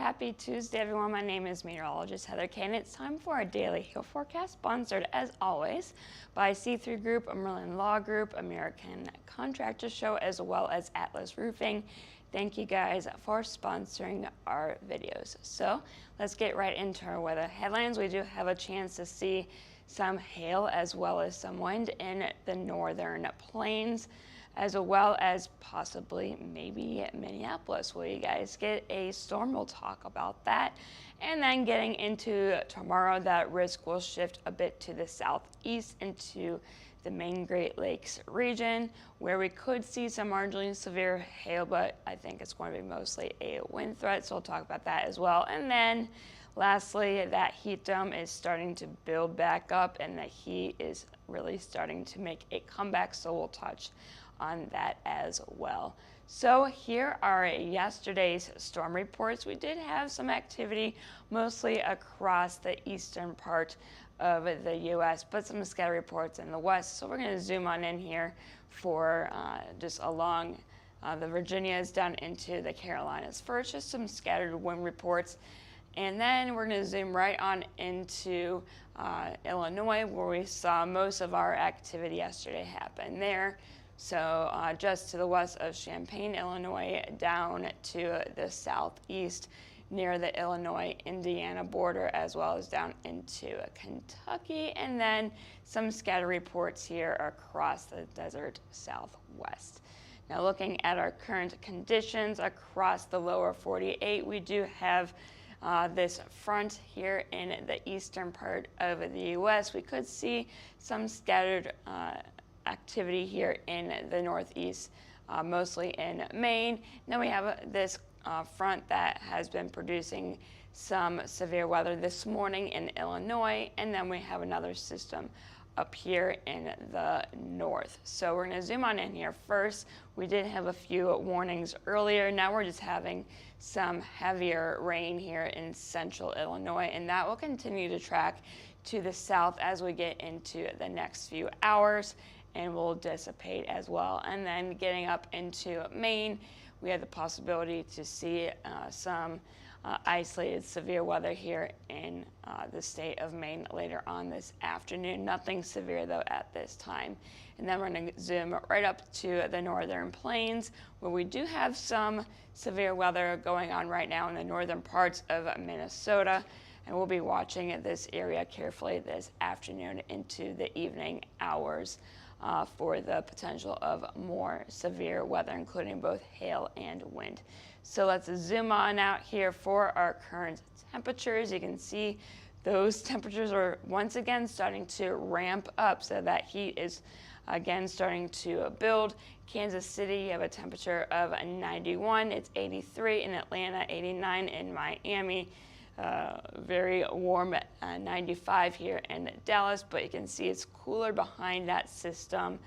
Happy Tuesday, everyone. My name is meteorologist Heather Kane. It's time for our daily hail forecast, sponsored as always by C3 Group, Merlin Law Group, American Contractor Show, as well as Atlas Roofing. Thank you guys for sponsoring our videos. So let's get right into our weather headlines. We do have a chance to see some hail as well as some wind in the northern plains, as well as possibly maybe Minneapolis. Will you guys get a storm? We'll talk about that. And then getting into tomorrow, that risk will shift a bit to the southeast into the Maine Great Lakes region, where we could see some marginally severe hail, but I think it's going to be mostly a wind threat, so we'll talk about that as well. And then lastly, that heat dome is starting to build back up, and the heat is really starting to make a comeback, so we'll touch on that as well. So here are yesterday's storm reports. We did have some activity mostly across the eastern part of the U.S., but some scatter reports in the west. So we're going to zoom on in here for just along the Virginias down into the Carolinas. First, just some scattered wind reports. And then we're going to zoom right on into Illinois, where we saw most of our activity yesterday happen there. So just to the west of Champaign, Illinois, down to the southeast near the Illinois-Indiana border, as well as down into Kentucky, and then some scatter reports here across the desert southwest. Now looking at our current conditions across the lower 48, we do have this front here in the eastern part of the U.S. We could see some scattered activity here in the northeast, mostly in Maine. Then we have this front that has been producing some severe weather this morning in Illinois, and then we have another system up here in the north. So we're going to zoom on in here. First, we did have a few warnings earlier. Now we're just having some heavier rain here in central Illinois, and that will continue to track to the south as we get into the next few hours and will dissipate as well. And then getting up into Maine, we have the possibility to see some isolated severe weather here in the state of Maine later on this afternoon. Nothing severe though at this time. And then we're going to zoom right up to the northern plains, where we do have some severe weather going on right now in the northern parts of Minnesota. And we'll be watching this area carefully this afternoon into the evening hours for the potential of more severe weather, including both hail and wind. So let's zoom on out here for our current temperatures. You can see those temperatures are once again starting to ramp up, so that heat is again starting to build. Kansas City, you have a temperature of 91. It's 83 in Atlanta, 89 in Miami. Very warm at 95 here in Dallas, but you can see it's cooler behind that system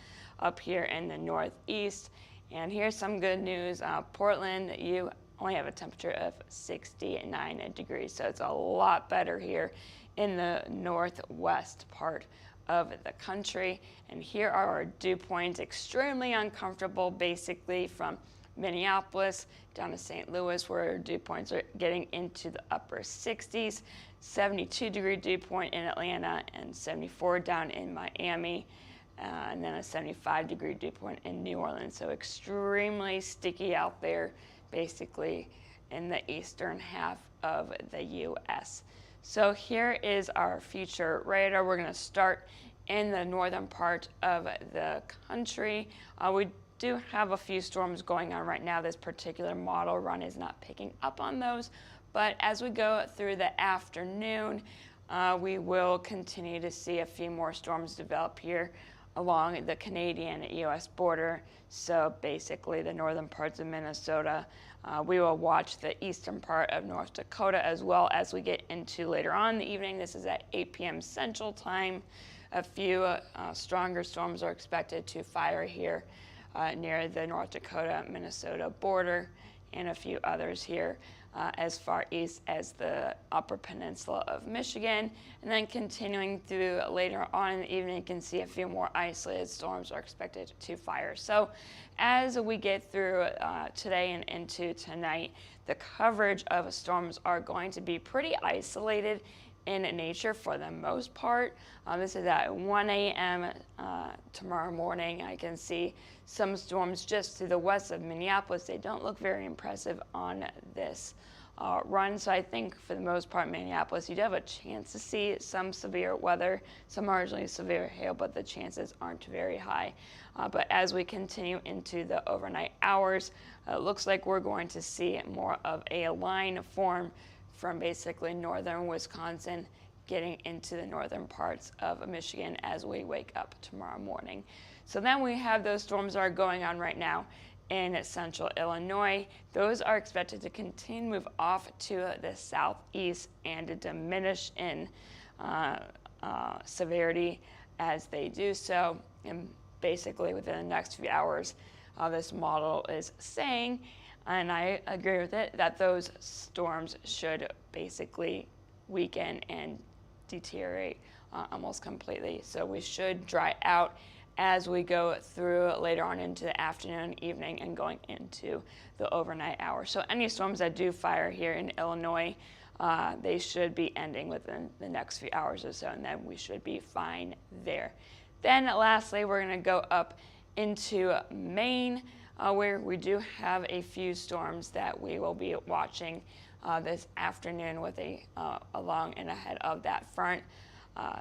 up here in the northeast. And here's some good news. Portland, you only have a temperature of 69 degrees, so it's a lot better here in the northwest part of the country. And here are our dew points. Extremely uncomfortable, basically from Minneapolis down to St. Louis, where dew points are getting into the upper 60s, 72-degree dew point in Atlanta, and 74 down in Miami, and then a 75-degree dew point in New Orleans. So extremely sticky out there, basically in the eastern half of the U.S. So here is our future radar. We're going to start in the northern part of the country. We do have a few storms going on right now. This particular model run is not picking up on those, but as we go through the afternoon, we will continue to see a few more storms develop here along the Canadian-U.S. border. So basically the northern parts of Minnesota. We will watch the eastern part of North Dakota as well as we get into later on in the evening. This is at 8 p.m. Central Time. A few stronger storms are expected to fire here near the North Dakota-Minnesota border, and a few others here as far east as the Upper Peninsula of Michigan, and then continuing through later on in the evening, you can see a few more isolated storms are expected to fire. So as we get through today and into tonight, the coverage of storms are going to be pretty isolated in nature for the most part. This is at 1 a.m. Tomorrow morning. I can see some storms just to the west of Minneapolis. They don't look very impressive on this run. So I think for the most part, Minneapolis, you do have a chance to see some severe weather, some marginally severe hail, but the chances aren't very high. But as we continue into the overnight hours, it looks like we're going to see more of a line form from basically northern Wisconsin getting into the northern parts of Michigan as we wake up tomorrow morning. So then we have those storms that are going on right now in central Illinois. Those are expected to continue to move off to the southeast and to diminish in severity as they do so. And basically within the next few hours, this model is saying, and I agree with it, that those storms should basically weaken and deteriorate almost completely. So we should dry out as we go through later on into the afternoon, evening, and going into the overnight hours. So any storms that do fire here in Illinois, they should be ending within the next few hours or so, and then we should be fine there. Then lastly, we're going to go up into Maine, where we do have a few storms that we will be watching this afternoon with along and ahead of that front.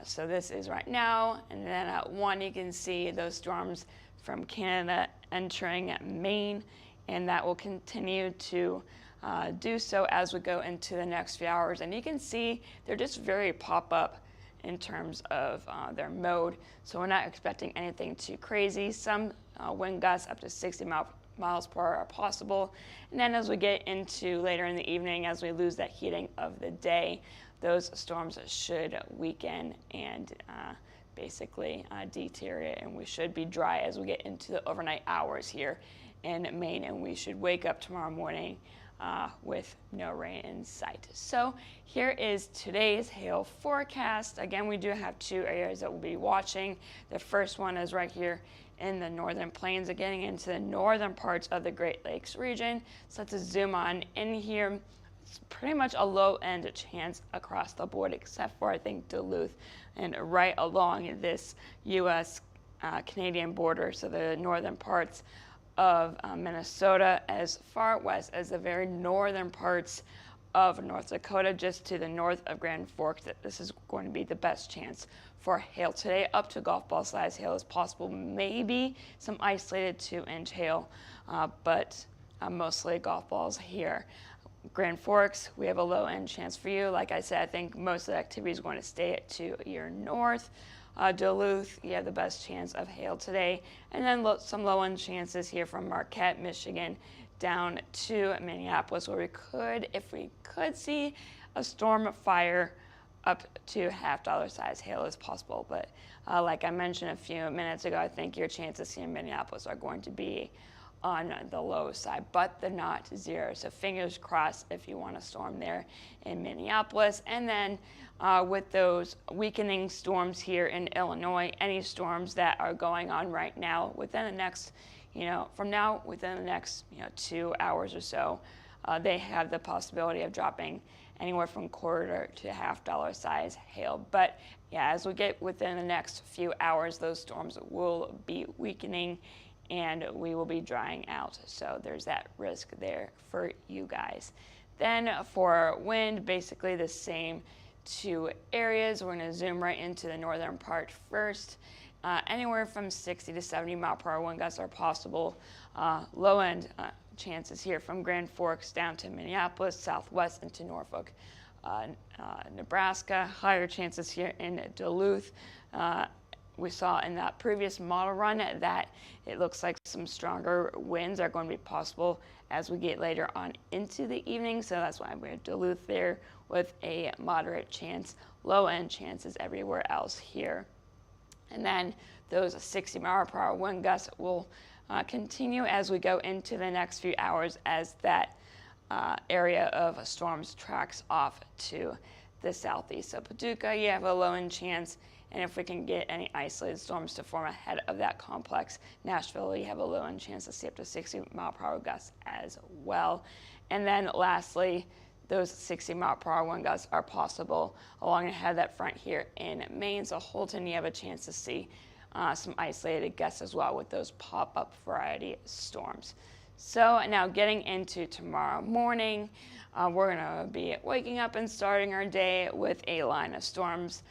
So this is right now, and then at 1 you can see those storms from Canada entering Maine, and that will continue to do so as we go into the next few hours. And you can see they're just very pop-up in terms of their mode, so we're not expecting anything too crazy. Some wind gusts up to 60 miles per hour are possible, and then as we get into later in the evening, as we lose that heating of the day, those storms should weaken and basically deteriorate, and we should be dry as we get into the overnight hours here in Maine, and we should wake up tomorrow morning with no rain in sight. So here is today's hail forecast. Again, we do have two areas that we'll be watching. The first one is right here in the northern plains, getting into the northern parts of the Great Lakes region. So let's zoom on in here. It's pretty much a low end chance across the board, except for I think Duluth and right along this U.S. Canadian border, so the northern parts of Minnesota, as far west as the very northern parts of North Dakota, just to the north of Grand Forks. That this is going to be the best chance for hail today. Up to golf ball size hail is possible, maybe some isolated 2-inch hail, but mostly golf balls here. Grand Forks, we have a low end chance for you. Like I said, I think most of the activity is going to stay to your north. Duluth, you have the best chance of hail today. And then some low end chances here from Marquette, Michigan, down to Minneapolis, where if we could see a storm fire up to $half size hail is possible. But like I mentioned a few minutes ago, I think your chances here in Minneapolis are going to be on the low side, but they're not zero. So fingers crossed if you want a storm there in Minneapolis. And then with those weakening storms here in Illinois, any storms that are going on right now within the next, within the next 2 hours or so, they have the possibility of dropping anywhere from quarter to $half size hail. But yeah, as we get within the next few hours, those storms will be weakening and we will be drying out. So there's that risk there for you guys. Then for wind, basically the same two areas. We're going to zoom right into the northern part first. Anywhere from 60 to 70 mile per hour wind gusts are possible. Low end chances here from Grand Forks down to Minneapolis, southwest into Norfolk, Nebraska. Higher chances here in Duluth. We saw in that previous model run that it looks like some stronger winds are going to be possible as we get later on into the evening. So that's why we have Duluth there with a moderate chance. Low end chances everywhere else here. And then those 60 mile per hour wind gusts will continue as we go into the next few hours as that area of storms tracks off to the southeast. So Paducah, you have a low end chance, and if we can get any isolated storms to form ahead of that complex, Nashville, you have a low end chance to see up to 60-mile-per-hour gusts as well. And then lastly, those 60-mile-per-hour wind gusts are possible along ahead of that front here in Maine. So Holton, you have a chance to see some isolated gusts as well with those pop-up variety storms. So now getting into tomorrow morning, we're going to be waking up and starting our day with a line of storms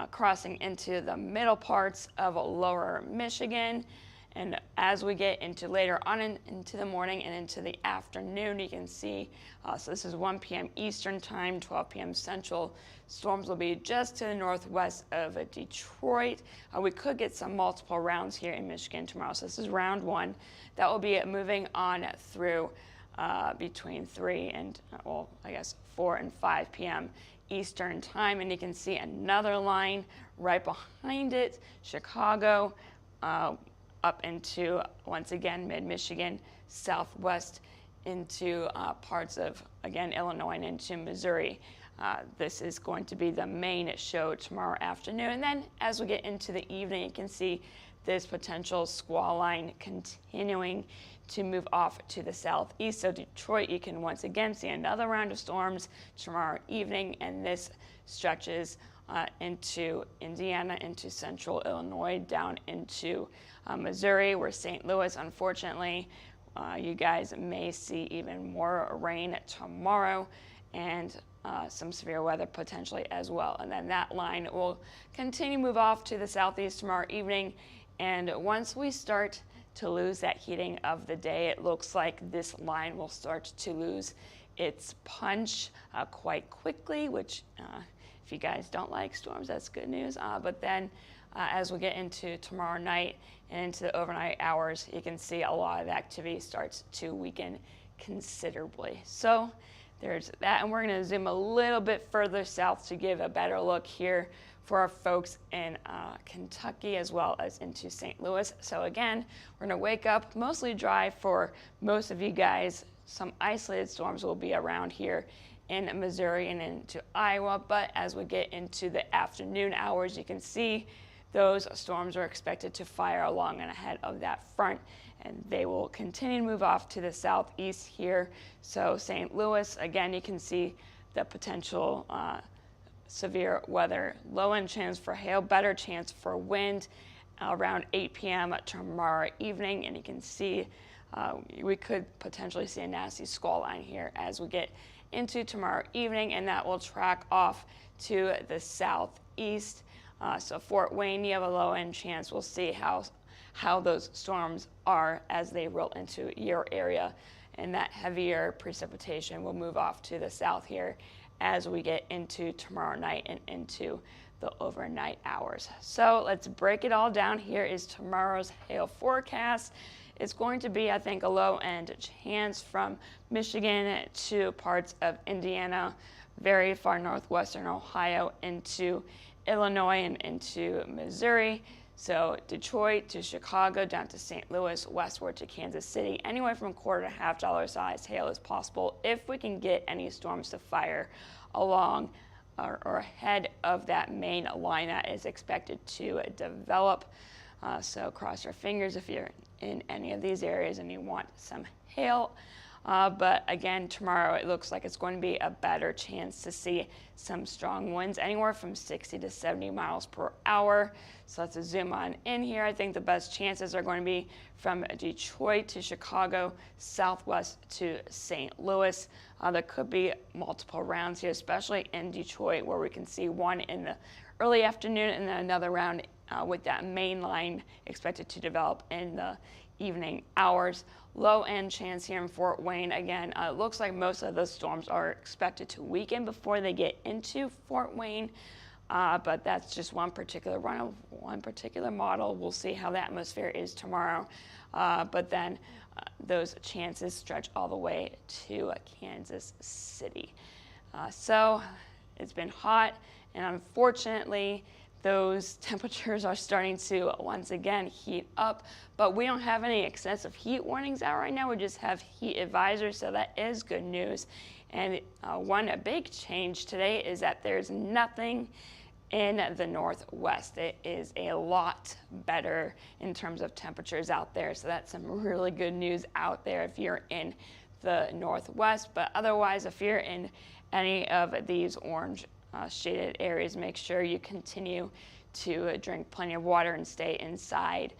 crossing into the middle parts of lower Michigan. And as we get into later on into the morning and into the afternoon, you can see, so this is 1 p.m. Eastern time, 12 p.m. Central. Storms will be just to the northwest of Detroit. We could get some multiple rounds here in Michigan tomorrow. So this is round one. That will be moving on through between 3 and, 4 and 5 p.m. Eastern time. And you can see another line right behind it, Chicago, up into, once again, mid-Michigan, southwest into parts of, again, Illinois and into Missouri. This is going to be the main show tomorrow afternoon. And then as we get into the evening, you can see this potential squall line continuing to move off to the southeast. So Detroit, you can once again see another round of storms tomorrow evening, and this stretches into Indiana, into central Illinois, down into Missouri, where St. Louis, unfortunately, you guys may see even more rain tomorrow and some severe weather potentially as well. And then that line will continue to move off to the southeast tomorrow evening. And once we start to lose that heating of the day, it looks like this line will start to lose its punch quite quickly, which if you guys don't like storms, that's good news. But then as we get into tomorrow night and into the overnight hours, you can see a lot of the activity starts to weaken considerably. So there's that, and we're going to zoom a little bit further south to give a better look here for our folks in Kentucky as well as into St. Louis. So again, we're going to wake up mostly dry for most of you guys. Some isolated storms will be around here in Missouri and into Iowa, but as we get into the afternoon hours, you can see those storms are expected to fire along and ahead of that front, and they will continue to move off to the southeast here. So St. Louis, again, you can see the potential severe weather, low end chance for hail, better chance for wind around 8 p.m. tomorrow evening, and you can see we could potentially see a nasty squall line here as we get into tomorrow evening, and that will track off to the southeast. So Fort Wayne, you have a low end chance. We'll see how those storms are as they roll into your area, and that heavier precipitation will move off to the south here as we get into tomorrow night and into the overnight hours. So let's break it all down. Here is tomorrow's hail forecast. It's going to be, I think, a low end chance from Michigan to parts of Indiana, very far northwestern Ohio into Illinois and into Missouri. So Detroit to Chicago, down to St. Louis, westward to Kansas City. Anywhere from $1.25 to $1/2 size hail is possible if we can get any storms to fire along or ahead of that main line that is expected to develop. So cross your fingers if you're in any of these areas and you want some hail. But again, tomorrow it looks like it's going to be a better chance to see some strong winds, anywhere from 60 to 70 miles per hour. So let's zoom on in here. I think the best chances are going to be from Detroit to Chicago, southwest to St. Louis. There could be multiple rounds here, especially in Detroit, where we can see one in the early afternoon and then another round with that main line expected to develop in the evening hours. Low end chance here in Fort Wayne. Again, it looks like most of the storms are expected to weaken before they get into Fort Wayne, but that's just one particular run of one particular model. We'll see how the atmosphere is tomorrow, but then those chances stretch all the way to Kansas City. So it's been hot, and unfortunately, those temperatures are starting to once again heat up, but we don't have any excessive heat warnings out right now. We just have heat advisories, so that is good news. And one big change today is that there's nothing in the northwest. It is a lot better in terms of temperatures out there, so that's some really good news out there if you're in the northwest. But otherwise, if you're in any of these orange shaded areas, make sure you continue to drink plenty of water and stay inside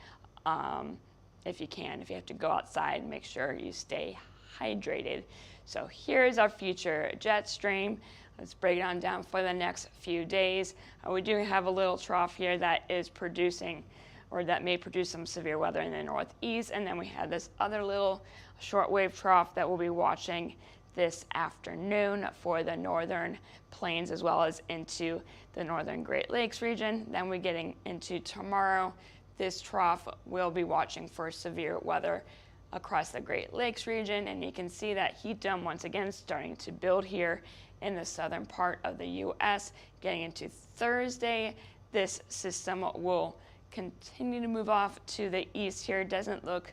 if you can. If you have to go outside, make sure you stay hydrated. So here's our future jet stream. Let's break it on down for the next few days. We do have a little trough here that is producing, or that may produce, some severe weather in the northeast, and then we have this other little shortwave trough that we'll be watching this afternoon for the northern plains as well as into the northern Great Lakes region. Then we're getting into tomorrow. This trough will be watching for severe weather across the Great Lakes region, and you can see that heat dome once again starting to build here in the southern part of the U.S. Getting into Thursday, this system will continue to move off to the east here. It doesn't look,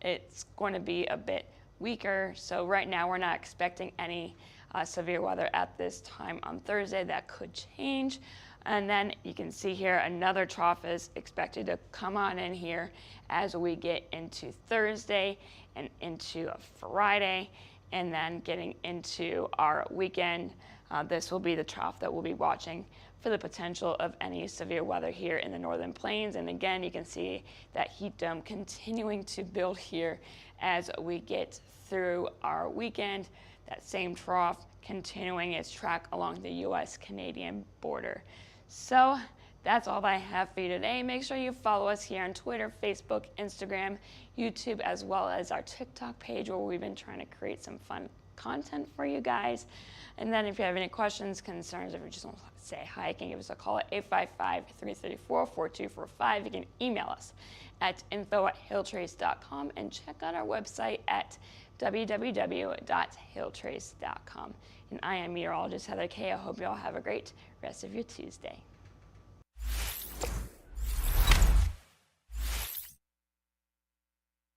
it's going to be a bit weaker. So right now we're not expecting any severe weather at this time on Thursday. That could change. And then you can see here another trough is expected to come on in here as we get into Thursday and into Friday, and then getting into our weekend. This will be the trough that we'll be watching for the potential of any severe weather here in the northern plains. And again, you can see that heat dome continuing to build here as we get through our weekend. That same trough continuing its track along the U.S.-Canadian border. So that's all I have for you today. Make sure you follow us here on Twitter, Facebook, Instagram, YouTube, as well as our TikTok page, where we've been trying to create some fun content for you guys. And then if you have any questions, concerns, if you just want to say hi, you can give us a call at 855-334-4245. You can email us at info@hilltrace.com and check out our website at www.hilltrace.com. And I am meteorologist Heather Kay. I hope you all have a great rest of your Tuesday.